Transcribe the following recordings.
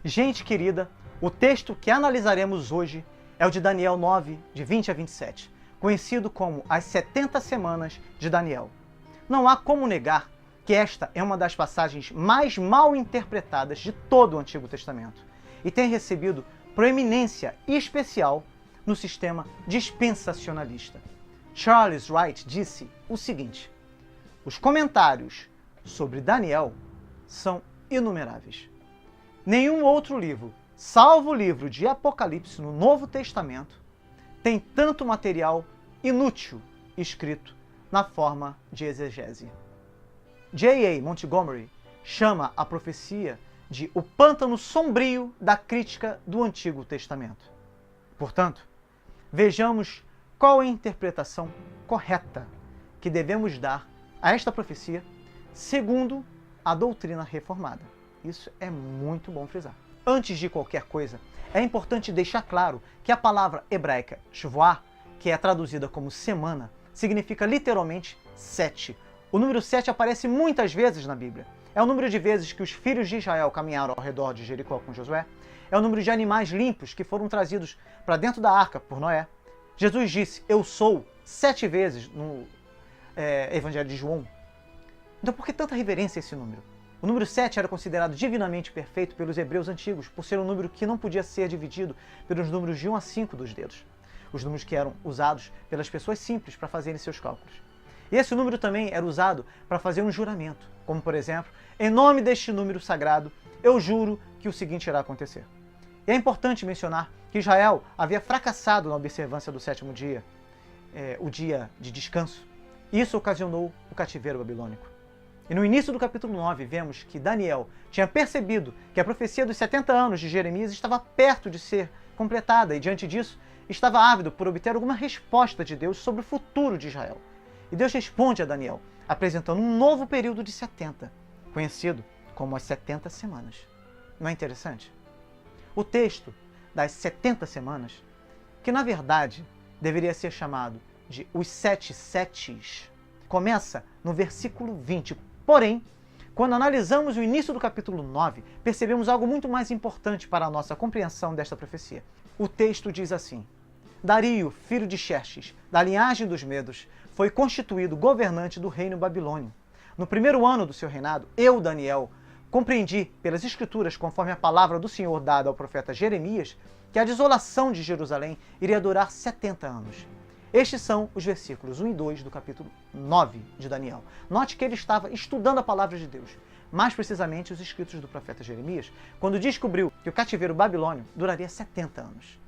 Gente querida, o texto que analisaremos hoje é o de Daniel 9, de 20 a 27, conhecido como as 70 semanas de Daniel. Não há como negar que esta é uma das passagens mais mal interpretadas de todo o Antigo Testamento e tem recebido proeminência especial no sistema dispensacionalista. Charles Wright disse o seguinte: os comentários sobre Daniel são inumeráveis. Nenhum outro livro, salvo o livro de Apocalipse no Novo Testamento, tem tanto material inútil escrito na forma de exegese. J.A. Montgomery chama a profecia de o pântano sombrio da crítica do Antigo Testamento. Portanto, vejamos qual é a interpretação correta que devemos dar a esta profecia segundo a doutrina reformada. Isso é muito bom frisar. Antes de qualquer coisa, é importante deixar claro que a palavra hebraica shvuah, que é traduzida como semana, significa literalmente 7. O número 7 aparece muitas vezes na Bíblia. É o número de vezes que os filhos de Israel caminharam ao redor de Jericó com Josué. É o número de animais limpos que foram trazidos para dentro da arca por Noé. Jesus disse, eu sou, 7 vezes no Evangelho de João. Então por que tanta reverência a esse número? O número 7 era considerado divinamente perfeito pelos hebreus antigos, por ser um número que não podia ser dividido pelos números de 1 a 5 dos dedos. Os números que eram usados pelas pessoas simples para fazerem seus cálculos. E esse número também era usado para fazer um juramento, como por exemplo, em nome deste número sagrado, eu juro que o seguinte irá acontecer. E é importante mencionar que Israel havia fracassado na observância do 7º dia, o dia de descanso. Isso ocasionou o cativeiro babilônico. E no início do capítulo 9, vemos que Daniel tinha percebido que a profecia dos 70 anos de Jeremias estava perto de ser completada e, diante disso, estava ávido por obter alguma resposta de Deus sobre o futuro de Israel. E Deus responde a Daniel, apresentando um novo período de 70, conhecido como as 70 semanas. Não é interessante? O texto das 70 semanas, que na verdade deveria ser chamado de os 7 setes, começa no versículo 20. Porém, quando analisamos o início do capítulo 9, percebemos algo muito mais importante para a nossa compreensão desta profecia. O texto diz assim: Dario, filho de Xerxes, da linhagem dos Medos, foi constituído governante do reino babilônio. No primeiro ano do seu reinado, eu, Daniel, compreendi pelas escrituras, conforme a palavra do Senhor dada ao profeta Jeremias, que a desolação de Jerusalém iria durar 70 anos. Estes são os versículos 1 e 2 do capítulo 9 de Daniel. Note que ele estava estudando a palavra de Deus, mais precisamente os escritos do profeta Jeremias, quando descobriu que o cativeiro babilônio duraria 70 anos.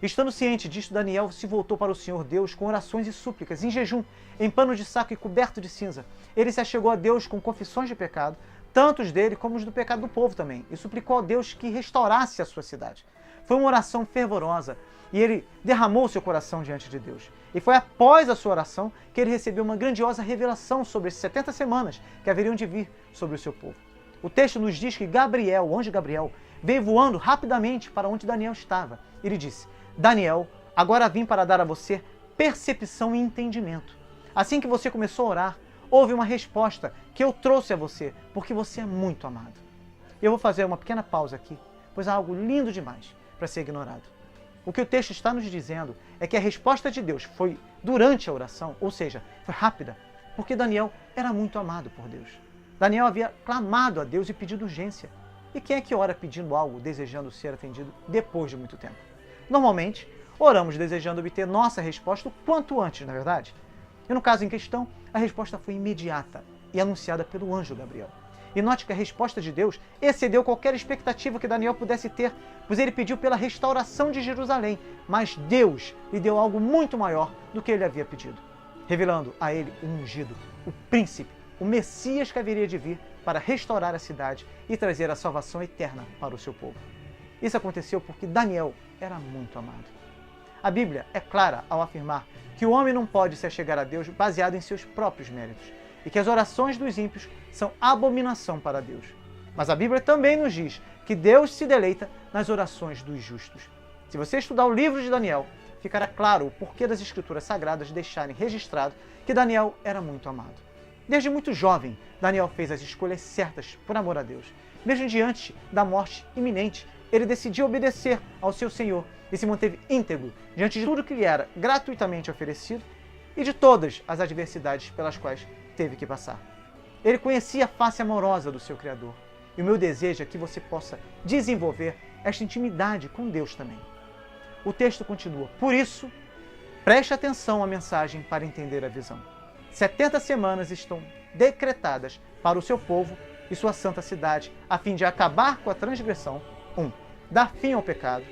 Estando ciente disto, Daniel se voltou para o Senhor Deus com orações e súplicas, em jejum, em pano de saco e coberto de cinza. Ele se achegou a Deus com confissões de pecado, tanto os dele como os do pecado do povo também, e suplicou a Deus que restaurasse a sua cidade. Foi uma oração fervorosa, e ele derramou seu coração diante de Deus. E foi após a sua oração que ele recebeu uma grandiosa revelação sobre as 70 semanas que haveriam de vir sobre o seu povo. O texto nos diz que Gabriel, o anjo Gabriel, veio voando rapidamente para onde Daniel estava. Ele disse, Daniel, agora vim para dar a você percepção e entendimento. Assim que você começou a orar, houve uma resposta que eu trouxe a você, porque você é muito amado. Eu vou fazer uma pequena pausa aqui, pois há algo lindo demais para ser ignorado. O que o texto está nos dizendo é que a resposta de Deus foi durante a oração, ou seja, foi rápida, porque Daniel era muito amado por Deus. Daniel havia clamado a Deus e pedido urgência. E quem é que ora pedindo algo, desejando ser atendido depois de muito tempo? Normalmente, oramos desejando obter nossa resposta o quanto antes, na verdade? E no caso em questão, a resposta foi imediata e anunciada pelo anjo Gabriel. E note que a resposta de Deus excedeu qualquer expectativa que Daniel pudesse ter, pois ele pediu pela restauração de Jerusalém, mas Deus lhe deu algo muito maior do que ele havia pedido, revelando a ele o ungido, o príncipe, o Messias que haveria de vir para restaurar a cidade e trazer a salvação eterna para o seu povo. Isso aconteceu porque Daniel era muito amado. A Bíblia é clara ao afirmar que o homem não pode se achegar a Deus baseado em seus próprios méritos, e que as orações dos ímpios são abominação para Deus. Mas a Bíblia também nos diz que Deus se deleita nas orações dos justos. Se você estudar o livro de Daniel, ficará claro o porquê das Escrituras Sagradas deixarem registrado que Daniel era muito amado. Desde muito jovem, Daniel fez as escolhas certas por amor a Deus. Mesmo diante da morte iminente, ele decidiu obedecer ao seu Senhor e se manteve íntegro diante de tudo que lhe era gratuitamente oferecido e de todas as adversidades pelas quais teve que passar. Ele conhecia a face amorosa do seu Criador. E o meu desejo é que você possa desenvolver esta intimidade com Deus também. O texto continua. Por isso, preste atenção à mensagem para entender a visão. 70 semanas estão decretadas para o seu povo e sua santa cidade, a fim de acabar com a transgressão. 1. Dar fim ao pecado,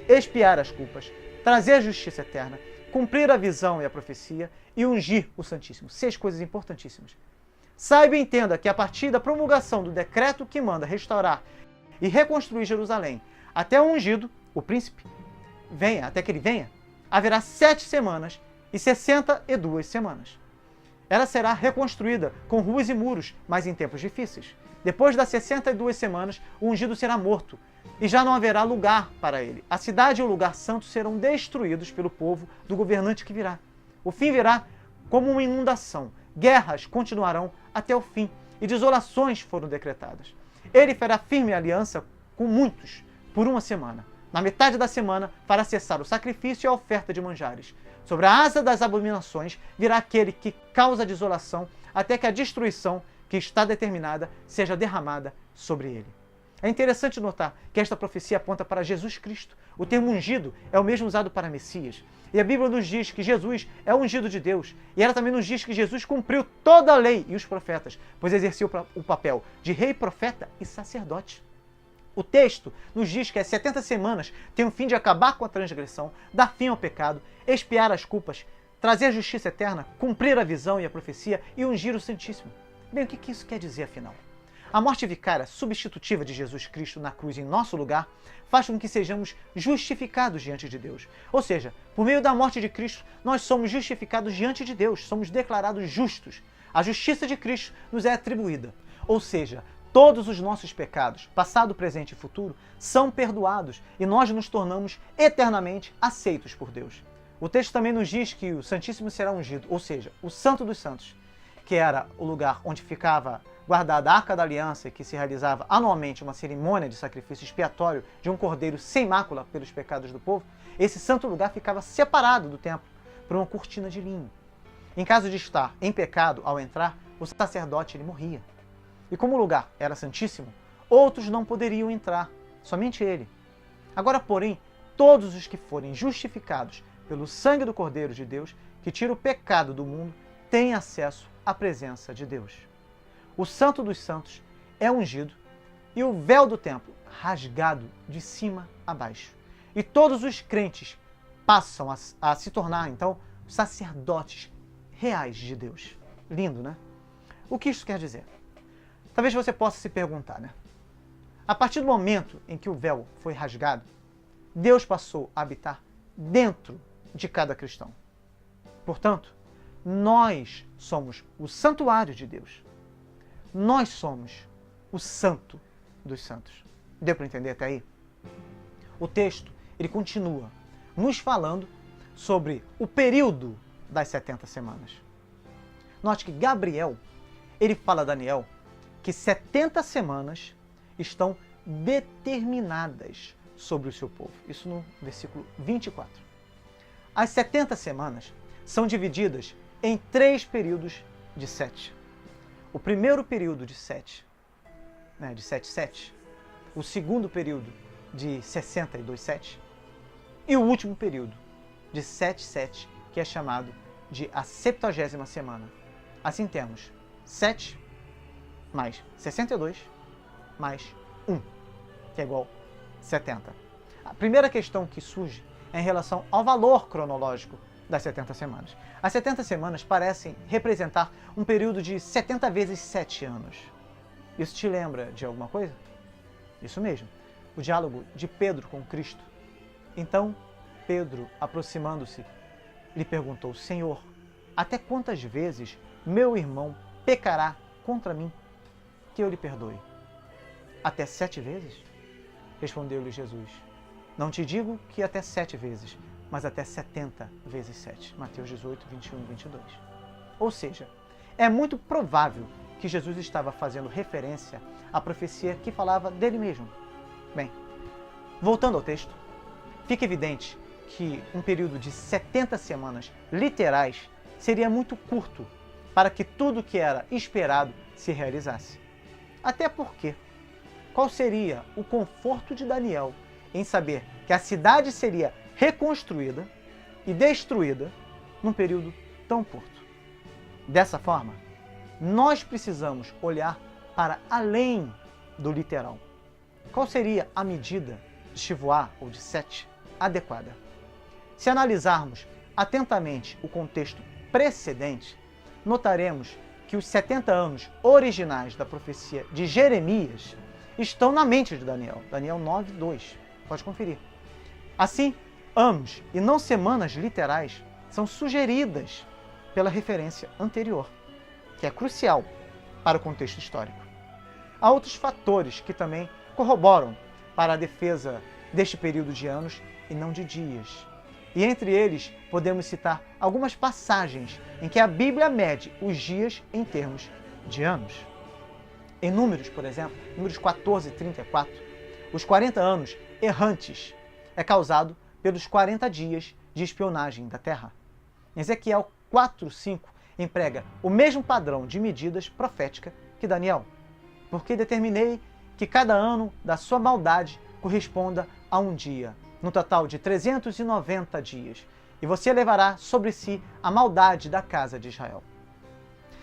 expiar as culpas, trazer a justiça eterna, cumprir a visão e a profecia e ungir o Santíssimo. 6 coisas importantíssimas. Saiba e entenda que a partir da promulgação do decreto que manda restaurar e reconstruir Jerusalém, até o ungido, o príncipe, até que ele venha, haverá 7 semanas e 62 semanas. Ela será reconstruída com ruas e muros, mas em tempos difíceis. Depois das 62 semanas, o ungido será morto e já não haverá lugar para ele. A cidade e o lugar santo serão destruídos pelo povo do governante que virá. O fim virá como uma inundação. Guerras continuarão até o fim e desolações foram decretadas. Ele fará firme aliança com muitos por 1 semana. Na metade da semana fará cessar o sacrifício e a oferta de manjares. Sobre a asa das abominações virá aquele que causa desolação até que a destruição que está determinada seja derramada sobre ele. É interessante notar que esta profecia aponta para Jesus Cristo. O termo ungido é o mesmo usado para Messias. E a Bíblia nos diz que Jesus é o ungido de Deus. E ela também nos diz que Jesus cumpriu toda a lei e os profetas, pois exerceu o papel de rei, profeta e sacerdote. O texto nos diz que as 70 semanas têm o fim de acabar com a transgressão, dar fim ao pecado, expiar as culpas, trazer a justiça eterna, cumprir a visão e a profecia e ungir o Santíssimo. Bem, o que isso quer dizer afinal? A morte vicária substitutiva de Jesus Cristo na cruz em nosso lugar faz com que sejamos justificados diante de Deus. Ou seja, por meio da morte de Cristo, nós somos justificados diante de Deus, somos declarados justos. A justiça de Cristo nos é atribuída. Ou seja, todos os nossos pecados, passado, presente e futuro, são perdoados e nós nos tornamos eternamente aceitos por Deus. O texto também nos diz que o Santíssimo será ungido, ou seja, o Santo dos Santos, que era o lugar onde ficava guardada a Arca da Aliança e que se realizava anualmente uma cerimônia de sacrifício expiatório de um cordeiro sem mácula pelos pecados do povo, esse santo lugar ficava separado do templo por uma cortina de linho. Em caso de estar em pecado ao entrar, o sacerdote ele morria. E como o lugar era santíssimo, outros não poderiam entrar, somente ele. Agora, porém, todos os que forem justificados pelo sangue do Cordeiro de Deus, que tira o pecado do mundo, têm acesso à presença de Deus. O Santo dos Santos é ungido e o véu do templo rasgado de cima a baixo. E todos os crentes passam a se tornar, então, sacerdotes reais de Deus. Lindo, né? O que isso quer dizer? Talvez você possa se perguntar, né? A partir do momento em que o véu foi rasgado, Deus passou a habitar dentro de cada cristão. Portanto, nós somos o santuário de Deus. Nós somos o santo dos santos. Deu para entender até aí? O texto, ele continua nos falando sobre o período das 70 semanas. Note que Gabriel, ele fala a Daniel que 70 semanas estão determinadas sobre o seu povo. Isso no versículo 24. As 70 semanas são divididas em 3 períodos de 7. O primeiro período de 7, de 7, o segundo período de 62, 7, e o último período de 7, que é chamado de a 70ª semana. Assim temos 7 mais 62 mais 1, que é igual a 70. A primeira questão que surge é em relação ao valor cronológico das 70 semanas. As 70 semanas parecem representar um período de 70 vezes 7 anos. Isso te lembra de alguma coisa? Isso mesmo, o diálogo de Pedro com Cristo. Então, Pedro, aproximando-se, lhe perguntou: Senhor, até quantas vezes meu irmão pecará contra mim, que eu lhe perdoe? Até 7 vezes? Respondeu-lhe Jesus: Não te digo que até 7 vezes, mas até 70 vezes 7. Mateus 18, 21 e 22. Ou seja, é muito provável que Jesus estava fazendo referência à profecia que falava dele mesmo. Bem, voltando ao texto, fica evidente que um período de 70 semanas literais seria muito curto para que tudo que era esperado se realizasse. Até porque, qual seria o conforto de Daniel em saber que a cidade seria reconstruída e destruída num período tão curto? Dessa forma, nós precisamos olhar para além do literal. Qual seria a medida de Shivuá ou de Sete adequada? Se analisarmos atentamente o contexto precedente, notaremos que os 70 anos originais da profecia de Jeremias estão na mente de Daniel. Daniel 9:2. Pode conferir. Assim, anos e não semanas literais são sugeridas pela referência anterior, que é crucial para o contexto histórico. Há outros fatores que também corroboram para a defesa deste período de anos e não de dias. E entre eles podemos citar algumas passagens em que a Bíblia mede os dias em termos de anos. Em Números, por exemplo, Números 14:34, os 40 anos errantes é causado pelos 40 dias de espionagem da terra. Ezequiel 4:5 emprega o mesmo padrão de medidas profética que Daniel, porque determinei que cada ano da sua maldade corresponda a um dia, no total de 390 dias, e você levará sobre si a maldade da casa de Israel.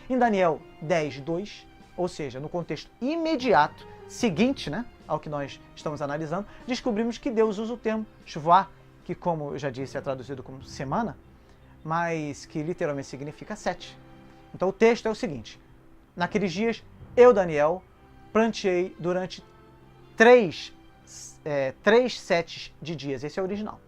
Em Daniel 10:2, ou seja, no contexto imediato seguinte, ao que nós estamos analisando, descobrimos que Deus usa o termo Shivuá, que, como eu já disse, é traduzido como semana, mas que literalmente significa 7. Então o texto é o seguinte: naqueles dias, eu, Daniel, pranteei durante três setes de dias. Esse é o original.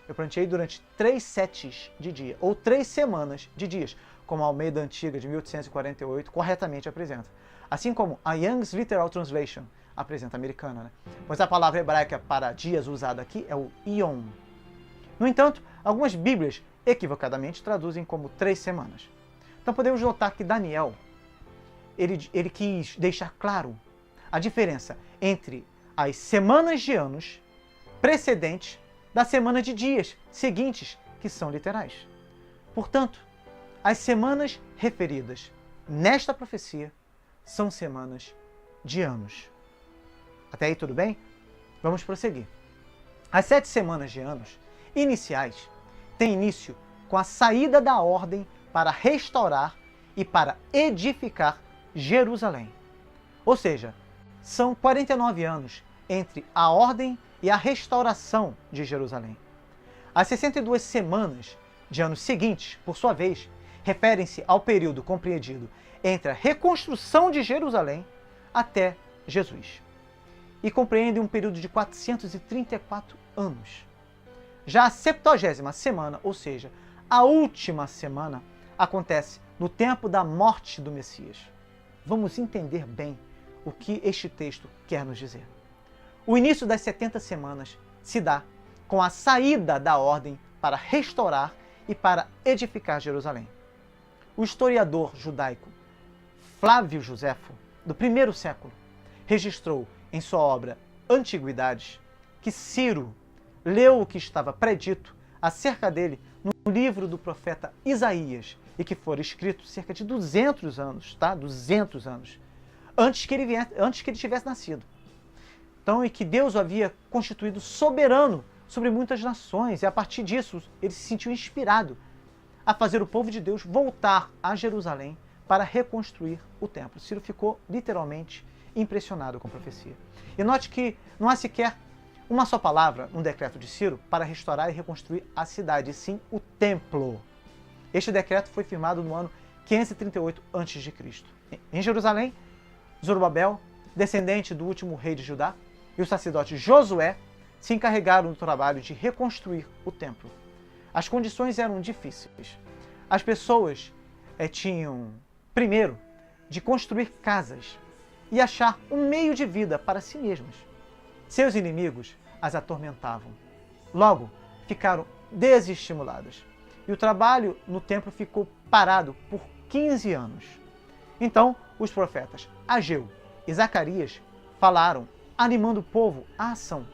Eu pranteei durante 3 setes de dia, ou 3 semanas de dias, como a Almeida Antiga de 1848 corretamente apresenta. Assim como a Young's Literal Translation apresenta, americana, pois a palavra hebraica para dias usada aqui é o Yom. No entanto, algumas Bíblias equivocadamente traduzem como 3 semanas. Então podemos notar que Daniel ele quis deixar claro a diferença entre as semanas de anos precedentes da semana de dias seguintes, que são literais. Portanto, as semanas referidas nesta profecia são semanas de anos. Até aí tudo bem? Vamos prosseguir. As 7 semanas de anos iniciais têm início com a saída da ordem para restaurar e para edificar Jerusalém. Ou seja, são 49 anos entre a ordem e a restauração de Jerusalém. As 62 semanas de anos seguintes, por sua vez, referem-se ao período compreendido entre a reconstrução de Jerusalém até Jesus, e compreendem um período de 434 anos. Já a 70ª semana, ou seja, a última semana, acontece no tempo da morte do Messias. Vamos entender bem o que este texto quer nos dizer. O início das 70 semanas se dá com a saída da ordem para restaurar e para edificar Jerusalém. O historiador judaico Flávio Joséfo, do primeiro século, registrou em sua obra Antiguidades que Ciro leu o que estava predito acerca dele no livro do profeta Isaías, e que fora escrito cerca de 200 anos, 200 anos, antes que ele tivesse nascido. Então, e que Deus o havia constituído soberano sobre muitas nações, e a partir disso ele se sentiu inspirado a fazer o povo de Deus voltar a Jerusalém para reconstruir o templo. Ciro ficou literalmente impressionado com a profecia. E note que não há sequer uma só palavra no decreto de Ciro para restaurar e reconstruir a cidade, e sim o templo. Este decreto foi firmado no ano 538 a.C. Em Jerusalém, Zorobabel, descendente do último rei de Judá, e o sacerdote Josué se encarregaram do trabalho de reconstruir o templo. As condições eram difíceis. As pessoas tinham, primeiro, de construir casas e achar um meio de vida para si mesmas. Seus inimigos as atormentavam. Logo, ficaram desestimuladas. E o trabalho no templo ficou parado por 15 anos. Então, os profetas Ageu e Zacarias falaram, animando o povo à ação.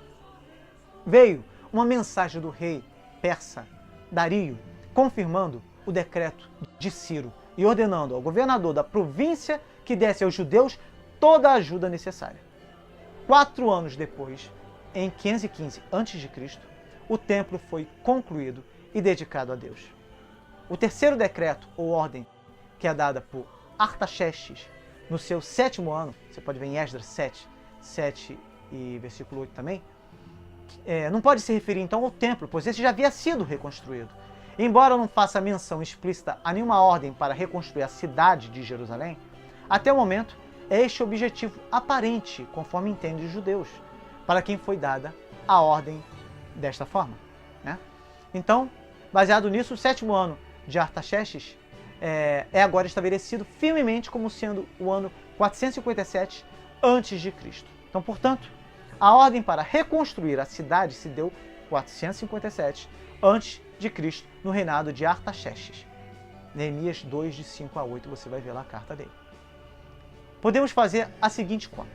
Veio uma mensagem do rei persa Dario, confirmando o decreto de Ciro e ordenando ao governador da província que desse aos judeus toda a ajuda necessária. 4 anos depois, em 515 a.C., o templo foi concluído e dedicado a Deus. O terceiro decreto, ou ordem, que é dada por Artaxerxes no seu 7º ano, você pode ver em Esdras 7 e versículo 8 também, não pode se referir então ao templo, pois esse já havia sido reconstruído. Embora não faça menção explícita a nenhuma ordem para reconstruir a cidade de Jerusalém, até o momento é este o objetivo aparente, conforme entendem os judeus, para quem foi dada a ordem desta forma, né? Então, baseado nisso, o 7º ano de Artaxerxes é agora estabelecido firmemente como sendo o ano 457 a.C. Então, portanto, a ordem para reconstruir a cidade se deu 457 a.C., no reinado de Artaxerxes. Neemias 2, de 5 a 8, você vai ver lá a carta dele. Podemos fazer a seguinte conta.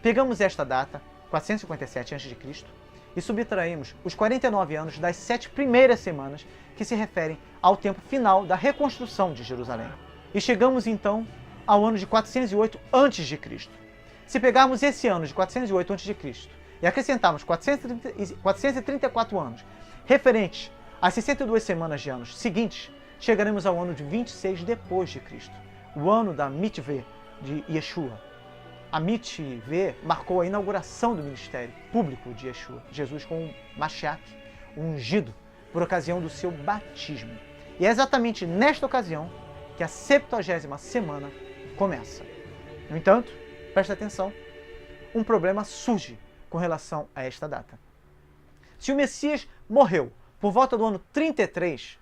Pegamos esta data, 457 a.C., e subtraímos os 49 anos das 7 primeiras semanas que se referem ao tempo final da reconstrução de Jerusalém. E chegamos então ao ano de 408 a.C. Se pegarmos esse ano de 408 a.C. e acrescentarmos 434 anos referentes às 62 semanas de anos seguintes, chegaremos ao ano de 26 depois de Cristo, o ano da Mitvê de Yeshua. A Mitvê marcou a inauguração do ministério público de Yeshua, Jesus como Mashiach, o ungido, por ocasião do seu batismo. E é exatamente nesta ocasião que a 70ª semana começa. No entanto, presta atenção, um problema surge com relação a esta data. Se o Messias morreu por volta do ano 33,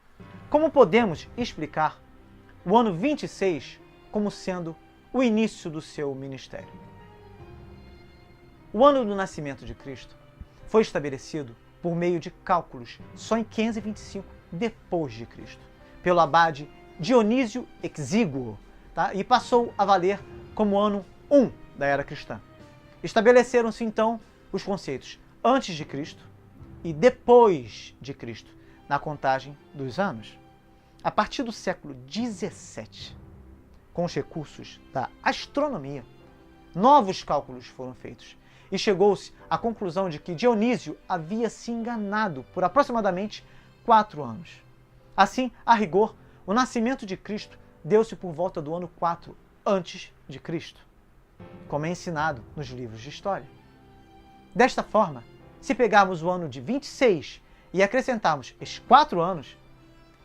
como podemos explicar o ano 26 como sendo o início do seu ministério? O ano do nascimento de Cristo foi estabelecido por meio de cálculos só em 525 depois de Cristo, pelo abade Dionísio Exíguo, tá? E passou a valer como ano 1 da era cristã. Estabeleceram-se então os conceitos antes de Cristo e depois de Cristo na contagem dos anos. A partir do século 17, com os recursos da astronomia, novos cálculos foram feitos e chegou-se à conclusão de que Dionísio havia se enganado por aproximadamente 4 anos. Assim, a rigor, o nascimento de Cristo deu-se por volta do ano 4 antes de Cristo, como é ensinado nos livros de história. Desta forma, se pegarmos o ano de 26 e acrescentarmos esses 4 anos,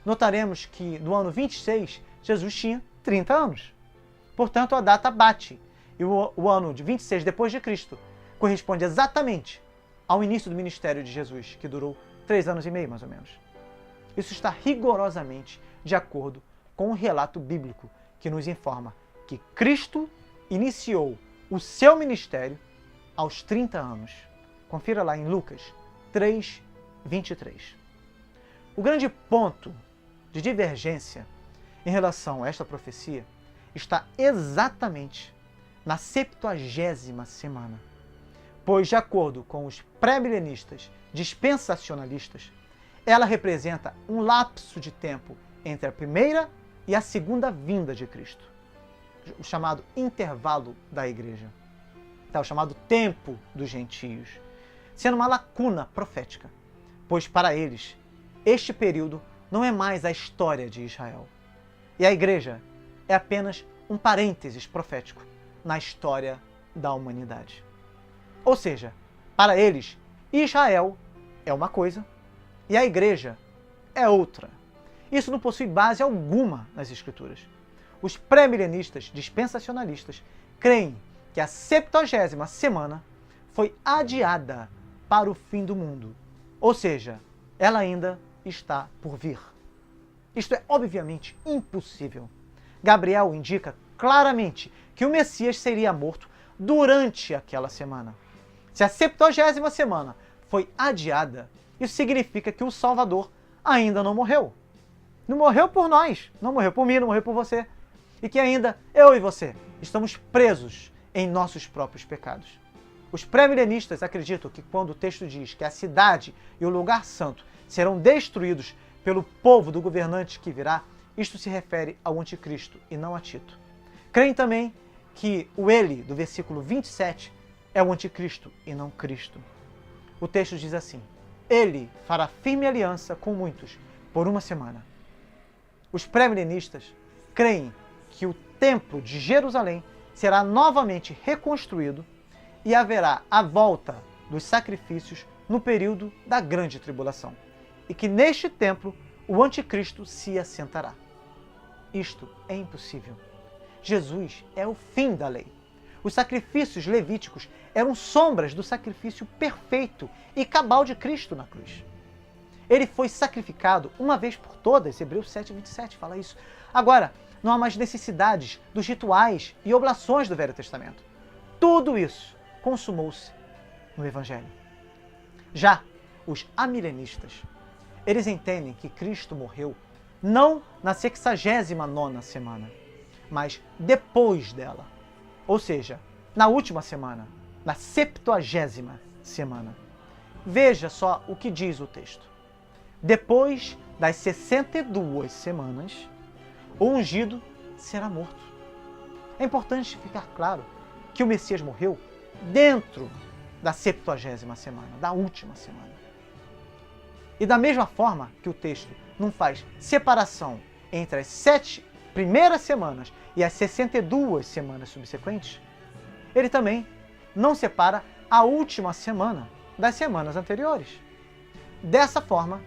notaremos que no ano 26 Jesus tinha 30 anos. Portanto, a data bate, e o ano de 26 depois de Cristo corresponde exatamente ao início do ministério de Jesus, que durou 3 anos e meio, mais ou menos. Isso está rigorosamente de acordo com o relato bíblico que nos informa que Cristo iniciou o seu ministério aos 30 anos. Confira lá em Lucas 3, 23. O grande ponto de divergência em relação a esta profecia está exatamente na 70ª semana, pois, de acordo com os pré-milenistas dispensacionalistas, ela representa um lapso de tempo entre a primeira e a segunda vinda de Cristo, o chamado intervalo da igreja, o chamado tempo dos gentios, sendo uma lacuna profética, pois para eles este período não é mais a história de Israel, e a igreja é apenas um parênteses profético na história da humanidade. Ou seja, para eles, Israel é uma coisa e a igreja é outra. Isso não possui base alguma nas Escrituras. Os pré-milenistas dispensacionalistas creem que a 70ª semana foi adiada para o fim do mundo. Ou seja, ela ainda está por vir. Isto é obviamente impossível. Gabriel indica claramente que o Messias seria morto durante aquela semana. Se a 70ª semana foi adiada, isso significa que o Salvador ainda não morreu. Não morreu por nós, não morreu por mim, não morreu por você. e que ainda eu e você estamos presos em nossos próprios pecados. Os pré-milenistas acreditam que quando o texto diz que a cidade e o lugar santo serão destruídos pelo povo do governante que virá, isto se refere ao anticristo e não a Tito. Creem também que o ele do versículo 27 é o anticristo e não Cristo. O texto diz assim: ele fará firme aliança com muitos por uma semana. Os pré-milenistas creem que o templo de Jerusalém será novamente reconstruído e haverá a volta dos sacrifícios no período da grande tribulação, e que neste templo o anticristo se assentará. Isto é impossível. Jesus é o fim da lei. Os sacrifícios levíticos eram sombras do sacrifício perfeito e cabal de Cristo na cruz. Ele foi sacrificado uma vez por todas, Hebreus 7:27 fala isso. Agora, não há mais necessidades dos rituais e oblações do Velho Testamento. Tudo isso consumou-se no Evangelho. Já os amilenistas, eles entendem que Cristo morreu não na 69ª semana, mas depois dela. Ou seja, na última semana, na 70ª semana. Veja só o que diz o texto. Depois das 62 semanas, o ungido será morto. É importante ficar claro que o Messias morreu dentro da 70ª semana, da última semana. E da mesma forma que o texto não faz separação entre as 7 primeiras semanas e as 62 semanas subsequentes, ele também não separa a última semana das semanas anteriores. Dessa forma,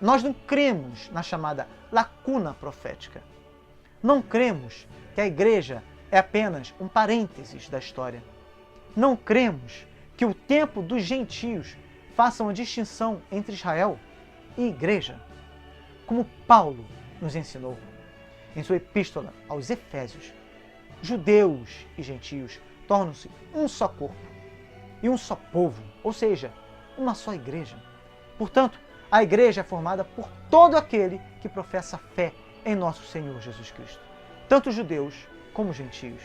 nós não cremos na chamada lacuna profética. Não cremos que a igreja é apenas um parênteses da história. Não cremos que o tempo dos gentios faça uma distinção entre Israel e igreja, como Paulo nos ensinou em sua epístola aos Efésios. Judeus e gentios tornam-se um só corpo e um só povo, ou seja, uma só igreja. Portanto, a igreja é formada por todo aquele que professa fé em nosso Senhor Jesus Cristo, tanto judeus como gentios.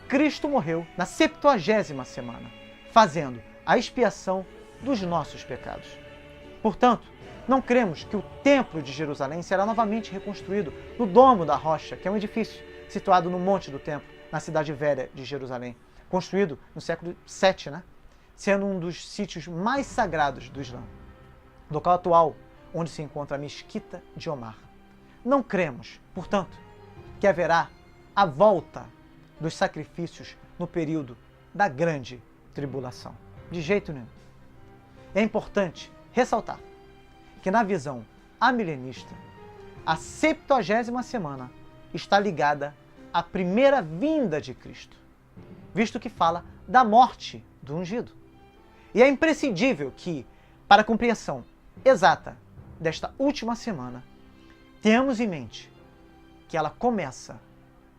Cristo morreu na 70ª semana, fazendo a expiação dos nossos pecados. Portanto, não cremos que o Templo de Jerusalém será novamente reconstruído no Domo da Rocha, que é um edifício situado no Monte do Templo, na cidade velha de Jerusalém, construído no século VII, sendo um dos sítios mais sagrados do Islã, local atual onde se encontra a Mesquita de Omar. Não cremos, portanto, que haverá a volta dos sacrifícios no período da grande tribulação. De jeito nenhum. É importante ressaltar que na visão amilenista, a 70ª semana está ligada à primeira vinda de Cristo, visto que fala da morte do ungido. E é imprescindível que, para a compreensão exata desta última semana, tenhamos em mente que ela começa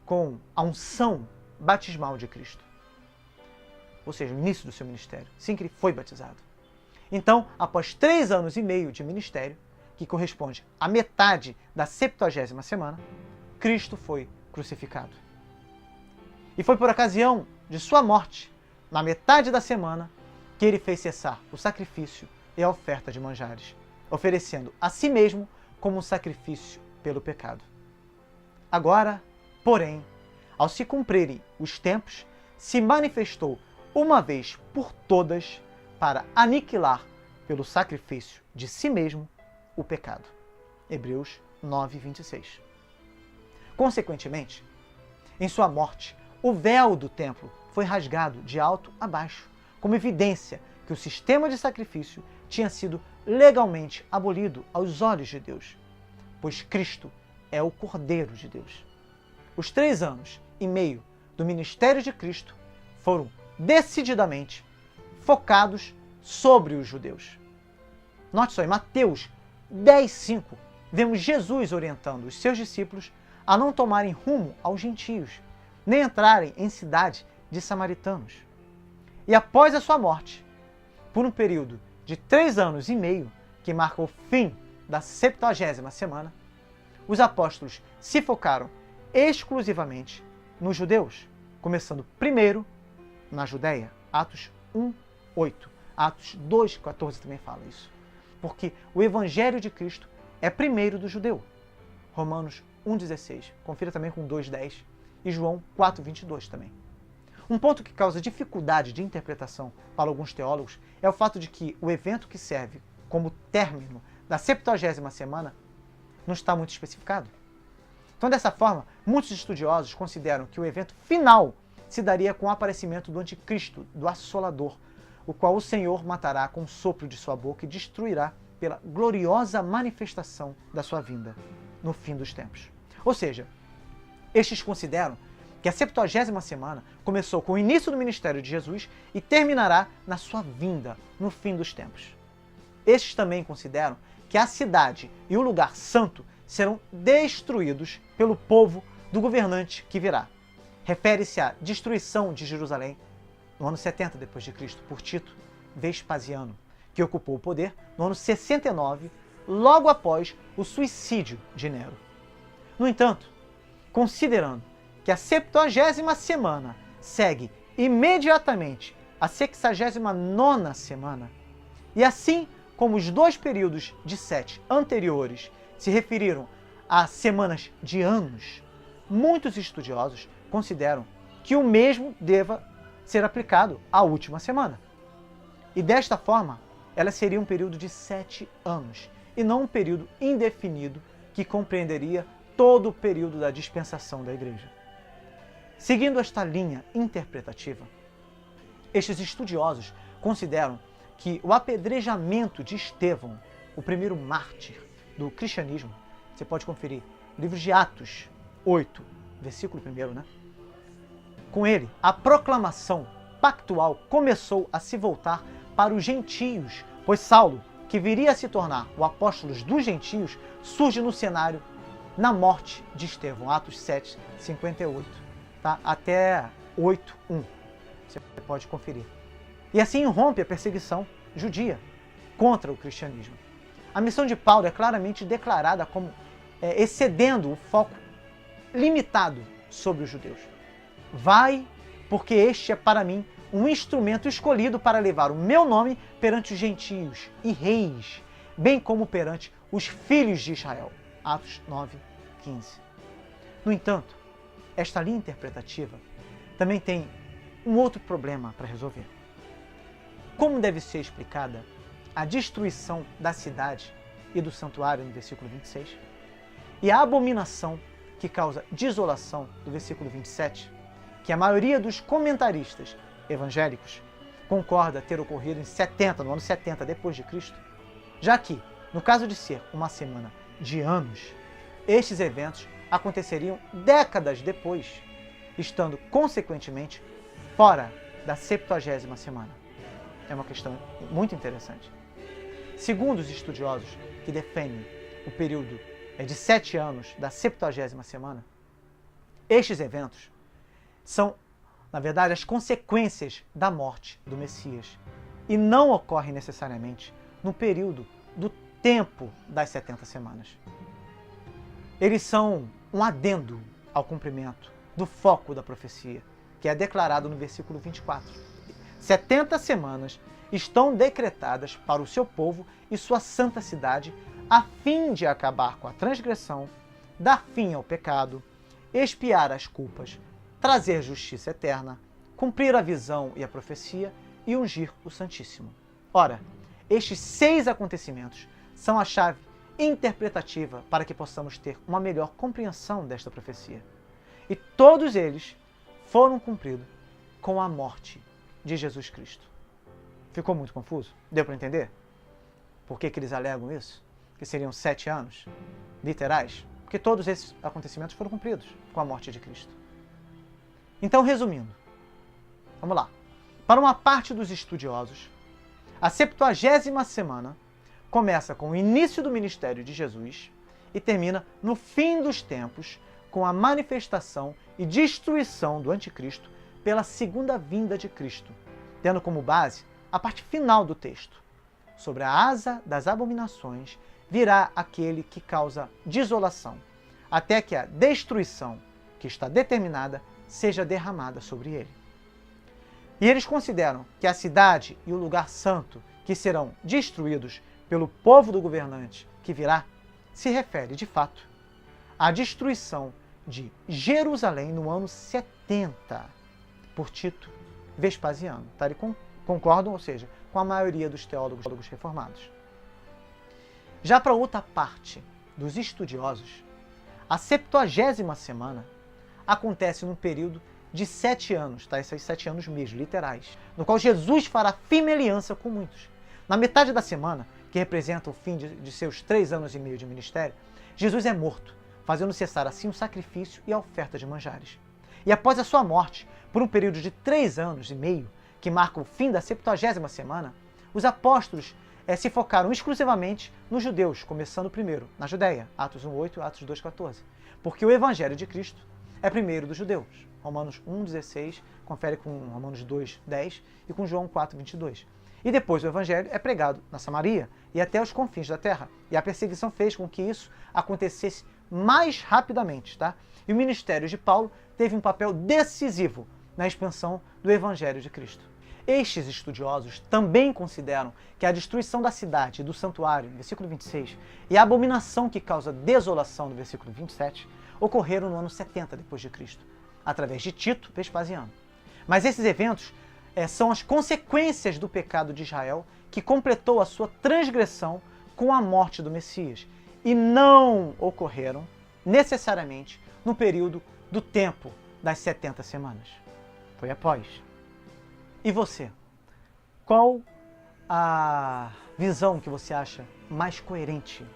com a unção batismal de Cristo, ou seja, o início do seu ministério, assim que ele foi batizado. Então, após 3 anos e meio de ministério, que corresponde à metade da 70ª semana, Cristo foi crucificado. E foi por ocasião de sua morte, na metade da semana, que ele fez cessar o sacrifício e a oferta de manjares, oferecendo a si mesmo como um sacrifício pelo pecado. Agora, porém, ao se cumprirem os tempos, se manifestou uma vez por todas para aniquilar pelo sacrifício de si mesmo o pecado. Hebreus 9:26. Consequentemente, em sua morte, o véu do templo foi rasgado de alto a baixo, como evidência que o sistema de sacrifício tinha sido legalmente abolido aos olhos de Deus, pois Cristo é o Cordeiro de Deus. Os 3 anos e meio do ministério de Cristo foram decididamente focados sobre os judeus. Note só, em Mateus 10:5, vemos Jesus orientando os seus discípulos a não tomarem rumo aos gentios, nem entrarem em cidade de samaritanos. E após a sua morte, por um período de 3 anos e meio, que marca o fim da 70ª semana, os apóstolos se focaram exclusivamente nos judeus, começando primeiro na Judéia, Atos 1:8. Atos 2:14 também fala isso. Porque o Evangelho de Cristo é primeiro do judeu. Romanos 1:16. Confira também com 2:10. E João 4:22 também. Um ponto que causa dificuldade de interpretação para alguns teólogos é o fato de que o evento que serve como término da 70ª semana não está muito especificado. Então, dessa forma, muitos estudiosos consideram que o evento final se daria com o aparecimento do anticristo, do assolador, o qual o Senhor matará com o sopro de sua boca e destruirá pela gloriosa manifestação da sua vinda no fim dos tempos. Ou seja, estes consideram que a 70ª semana começou com o início do ministério de Jesus e terminará na sua vinda no fim dos tempos. Estes também consideram que a cidade e o lugar santo serão destruídos pelo povo do governante que virá. Refere-se à destruição de Jerusalém no ano 70 d.C. por Tito Vespasiano, que ocupou o poder no ano 69, logo após o suicídio de Nero. No entanto, considerando que a 70ª semana segue imediatamente a 69ª semana, e assim como os dois períodos de 7 anteriores se referiram a semanas de anos, muitos estudiosos consideram que o mesmo deva ser aplicado à última semana. E desta forma, ela seria um período de 7 anos, e não um período indefinido que compreenderia todo o período da dispensação da Igreja. Seguindo esta linha interpretativa, estes estudiosos consideram que o apedrejamento de Estevão, o primeiro mártir do cristianismo, você pode conferir, livro de Atos 8, versículo 1, né? Com ele, a proclamação pactual começou a se voltar para os gentios, pois Saulo, que viria a se tornar o apóstolo dos gentios, surge no cenário na morte de Estevão, Atos 7, 58. Tá? Até 8:1. Você pode conferir. E assim rompe a perseguição judia contra o cristianismo. A missão de Paulo é claramente declarada como excedendo o foco limitado sobre os judeus. Vai, porque este é para mim um instrumento escolhido para levar o meu nome perante os gentios e reis, bem como perante os filhos de Israel. Atos 9:15. No entanto, esta linha interpretativa também tem um outro problema para resolver. Como deve ser explicada a destruição da cidade e do santuário no versículo 26 e a abominação que causa desolação do versículo 27, que a maioria dos comentaristas evangélicos concorda ter ocorrido no ano 70 d.C., já que, no caso de ser uma semana de anos, estes eventos aconteceriam décadas depois, estando, consequentemente, fora da 70ª semana. É uma questão muito interessante. Segundo os estudiosos que defendem o período de 7 anos da 70ª semana, estes eventos são, na verdade, as consequências da morte do Messias e não ocorrem necessariamente no período do tempo das 70 semanas. Eles são um adendo ao cumprimento do foco da profecia, que é declarado no versículo 24. 70 semanas estão decretadas para o seu povo e sua santa cidade, a fim de acabar com a transgressão, dar fim ao pecado, expiar as culpas, trazer justiça eterna, cumprir a visão e a profecia e ungir o Santíssimo. Ora, estes 6 acontecimentos são a chave interpretativa para que possamos ter uma melhor compreensão desta profecia. E todos eles foram cumpridos com a morte de Jesus Cristo. Ficou muito confuso? Deu para entender? Por que eles alegam isso? Que seriam 7 anos literais? Porque todos esses acontecimentos foram cumpridos com a morte de Cristo. Então, resumindo, vamos lá. Para uma parte dos estudiosos, a 70ª semana começa com o início do ministério de Jesus e termina no fim dos tempos com a manifestação e destruição do anticristo pela segunda vinda de Cristo, tendo como base a parte final do texto. Sobre a asa das abominações virá aquele que causa desolação, até que a destruição que está determinada seja derramada sobre ele. E eles consideram que a cidade e o lugar santo que serão destruídos pelo povo do governante que virá se refere, de fato, à destruição de Jerusalém no ano 70 por Tito Vespasiano. Tá? Eles concordam, ou seja, com a maioria dos teólogos reformados. Já para outra parte dos estudiosos, a 70ª semana acontece num período de 7 anos, tá? Esses 7 anos mesmo, literais, no qual Jesus fará firme aliança com muitos. Na metade da semana, que representa o fim de seus 3 anos e meio de ministério, Jesus é morto, fazendo cessar assim o sacrifício e a oferta de manjares. E após a sua morte, por um período de 3 anos e meio, que marca o fim da 70ª semana, os apóstolos se focaram exclusivamente nos judeus, começando primeiro na Judéia, Atos 1:8 e Atos 2:14, porque o Evangelho de Cristo é primeiro dos judeus. Romanos 1:16 confere com Romanos 2:10 e com João 4:22. E depois o Evangelho é pregado na Samaria e até os confins da terra. E a perseguição fez com que isso acontecesse mais rapidamente, tá? E o ministério de Paulo teve um papel decisivo na expansão do Evangelho de Cristo. Estes estudiosos também consideram que a destruição da cidade e do santuário, no versículo 26, e a abominação que causa desolação, no versículo 27, ocorreram no ano 70 depois de Cristo, através de Tito Vespasiano. Mas esses eventos são as consequências do pecado de Israel, que completou a sua transgressão com a morte do Messias, e não ocorreram necessariamente no período do tempo das 70 semanas. Foi após. E você? Qual a visão que você acha mais coerente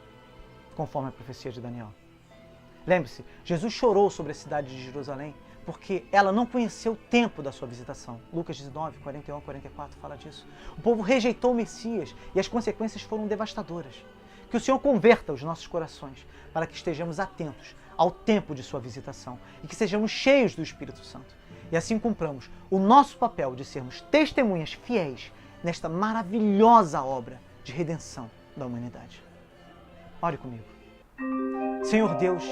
conforme a profecia de Daniel? Lembre-se, Jesus chorou sobre a cidade de Jerusalém porque ela não conheceu o tempo da sua visitação. Lucas 19, 41, 44 fala disso. O povo rejeitou o Messias e as consequências foram devastadoras. Que o Senhor converta os nossos corações para que estejamos atentos ao tempo de sua visitação e que sejamos cheios do Espírito Santo. E assim cumpramos o nosso papel de sermos testemunhas fiéis nesta maravilhosa obra de redenção da humanidade. Ore comigo. Senhor Deus,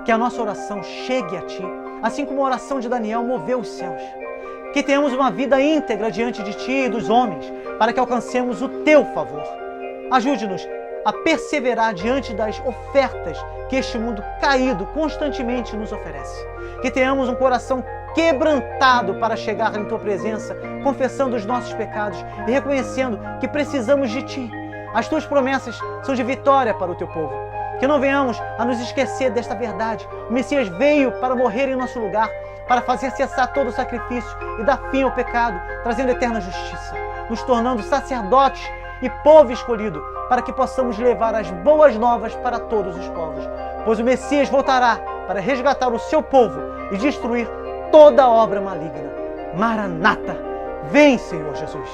que a nossa oração chegue a Ti, assim como a oração de Daniel moveu os céus. Que tenhamos uma vida íntegra diante de Ti e dos homens, para que alcancemos o Teu favor. Ajude-nos a perseverar diante das ofertas que este mundo caído constantemente nos oferece. Que tenhamos um coração quebrantado para chegar em Tua presença, confessando os nossos pecados e reconhecendo que precisamos de Ti. As Tuas promessas são de vitória para o Teu povo. Que não venhamos a nos esquecer desta verdade. O Messias veio para morrer em nosso lugar, para fazer cessar todo o sacrifício e dar fim ao pecado, trazendo eterna justiça, nos tornando sacerdotes e povo escolhido, para que possamos levar as boas novas para todos os povos. Pois o Messias voltará para resgatar o seu povo e destruir toda obra maligna. Maranata! Vem, Senhor Jesus!